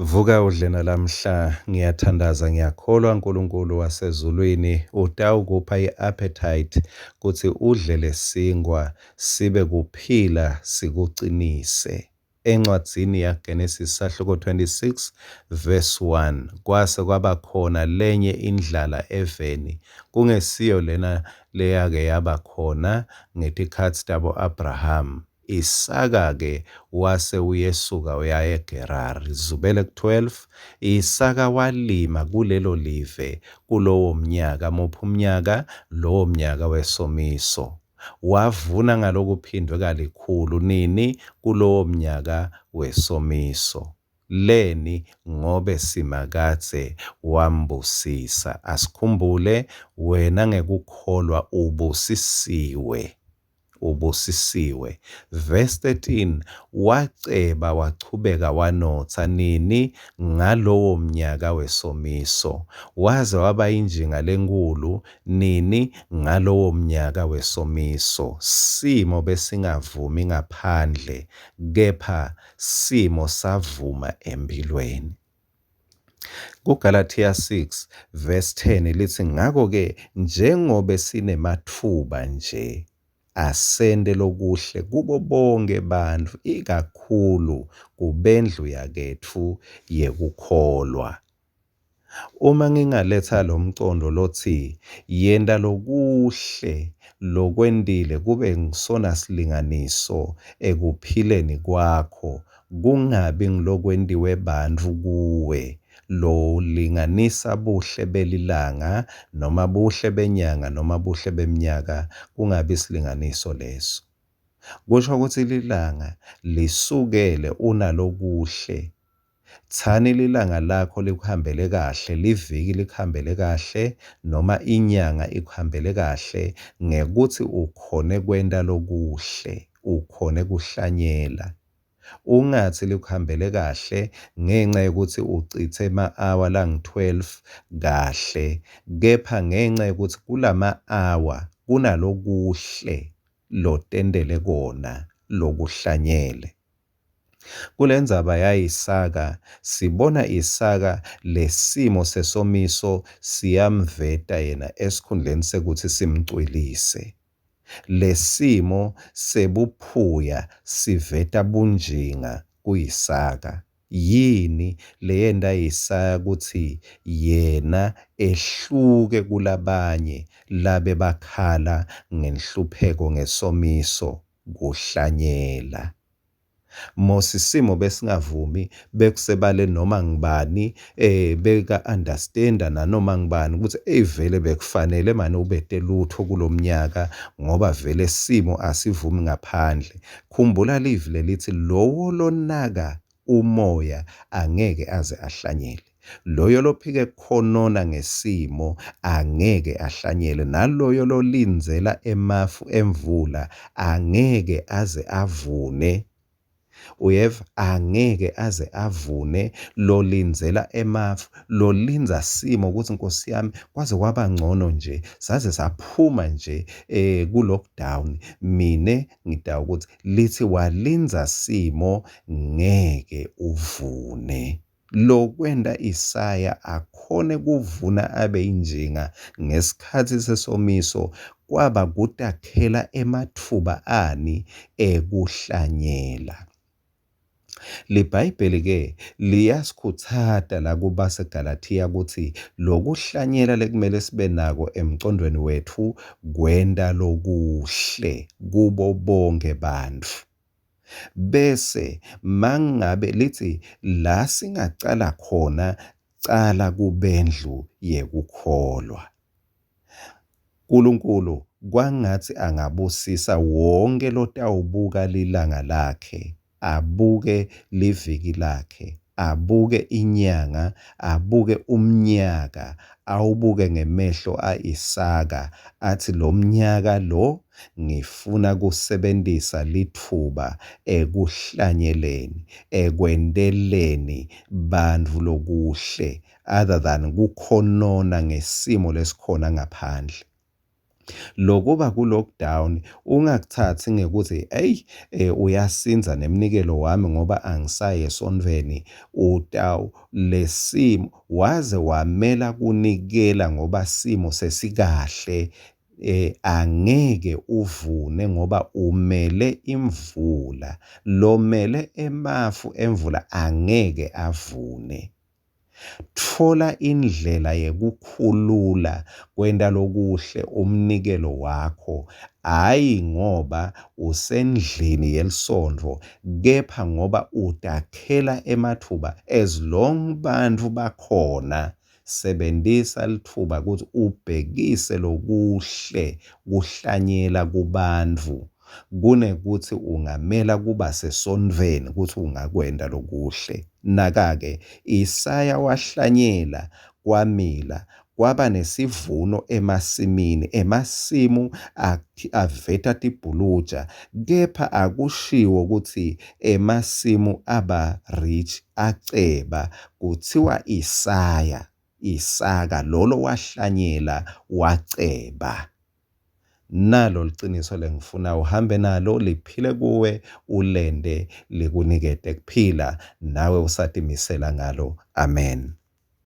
Vuka udle nalamhla ngiyathandaza ngiyakholwa uNkulunkulu wasezulwini utawukupha i-appetite kuthi udle lesingwa sibe kuphila sikucinise. Encwadzini yaGenesis sahluko 26 verse 1 kwase kwaba khona lenye indlala eveni kungesiyo lena leyake yaba khona ngetikhathi tabo Abraham. Isaka-ke wase uyesuka uya eGerari. Zubele ku-12, Isaka walima kulelo live kulowo mnyaka. Muphi umnyaka? Lowo mnyaka wesomiso. Wavuna ngalokuphindwe kalikhulu nini? Kulowo mnyaka wesomiso. Leni ngobe simakadze wambusisa. Asikhumbule wena ngekukholwa ubusisiwe. Verse 13, waceba wachubeka wanotha nini? Ngalowo mnyaka wesomiso. Waze waba injinga lenkulu nini? Ngalowo mnyaka wesomiso. Simo besingavumi ngaphandle, kepha simo savuma empilweni. KuGalatia 6 verse 10 lithi ngakho-ke njengobe sinemathuba nje asende lokuhle kubo bonke bantfu ikakhulu kubendlu yaketfu yekukholwa. Uma ngingaletha lo mcondo lothi yenta lokuhle lokwendile kube ngisona silinganiso ekuphileni kwakho, kungabi ngilokwentiwe bantfu kuwe, lo linganisa buhle belilanga noma buhle benyanga noma buhle beminyaka, kungabi silinganiso leso. Kusho ukuthi lilanga lisukele unalokuhle. Thani lilanga lakho likuhambele kahle, liviki likuhambele kahle noma inyanga ikuhambele kahle ngekuthi ukhone kwenta lokuhle, ukhone kuhlanyela. Ungathi likuhambele kahle ngenxa yokuthi uchithe ama-hour langu-12 kahle, kepha ngenxa yokuthi kulama-hour kunalokuhle lotendele kona lokuhlanyele. Kule ndzaba yayisaka sibona Isaka lesimo sesomiso siyamveta yena esikhundleni sekuthi simcwilise. Lesimo sebuphuya siveta bunjinga kuYisaka. Yini leyenda Isaka ukuthi yena ehluke kulabanye labe bakhala ngenhlupheko ngesomiso kuhlanyela. Mosisimo besingavumi bekusebale noma ngibani beka-understanda nanoma ngibani ukuthi vele bekufanele manje ubete lutho kulomnyaka ngoba vele simo asivumi ngaphandle. Khumbula livi lelithi lowo lonaka umoya angeke aze ahlanyele. Loyo lophike khonona ngesimo angeke ahlanyele, naloyo lolinzela emafu emvula angeke aze avune. Uyeva, angeke aze avune. Lolinzela emafu, lolinza simo ukuthi Nkosi yami kwaze kwaba ngcono nje, saze saphuma nje ku-lockdown. Mine ngidaka ukuthi lithi walinza simo ngeke uvune. Lokwenda Isaya akhone kuvuna abe injinga ngesikhathi sesomiso kwaba kutakhela emathuba ani ekuhlanyela. LiBhayibheli-ke liyasikhuthaza la kubaseGalatia ukuthi lokuhlanyela lekumele sibe nako emcondweni wethu kwenta lokuhle kubo bonke bantfu. Bese mangabe lithi la singacala khona cala kubendlu yekukholwa. uNkulunkulu kwangathi angabusisa wonke lotawubuka lilanga lakhe, abuke liviki lakhe, abuke inyanga, abuke umnyaka, awubuke ngemehlo Isaka athi lo mnyaka lo ngifuna kusebenzisa lithuba ekuhlanyeleni, ekwendeleni bantfu lokuhle other than kukhonona ngesimo lesikhona ngaphandle. Lokuba ku-lockdown ungakuthathi ngekuthi eyi uyasinza nemnikelo wami ngoba angisayi esonveni. Le simo waze wamela kunikela ngoba simo sesikahle. Angeke uvune ngoba umele imvula. Lo mele emafu emvula angeke avune. Thola indlela yekukhulula kwenta lokuhle umnikelo wakho, hhayi ngoba usendlini yelisondvo, kepha ngoba utakhela emathuba. As long bantfu bakhona, sebentisa lithuba ukuthi ubhekise lokuhle kuhlanyela kubantfu. Kunekuthi ungamela kuba sesonveni ukuthi ungakwenda lokuhle. Naka-ke, Isaya wahlanyela, kwamila, kwaba nesivuno emasimini. Emasimu aveta tibhuluja, kepha akushiwo ukuthi emasimu aba rich aceba. Kuthiwa Isaka, lolo wahlanyela waceba. Nalo liciniso lengifuna uhambe nalo, liphile kuwe, ulende likunikete kuphila, nawe usatimisela ngalo. Amen.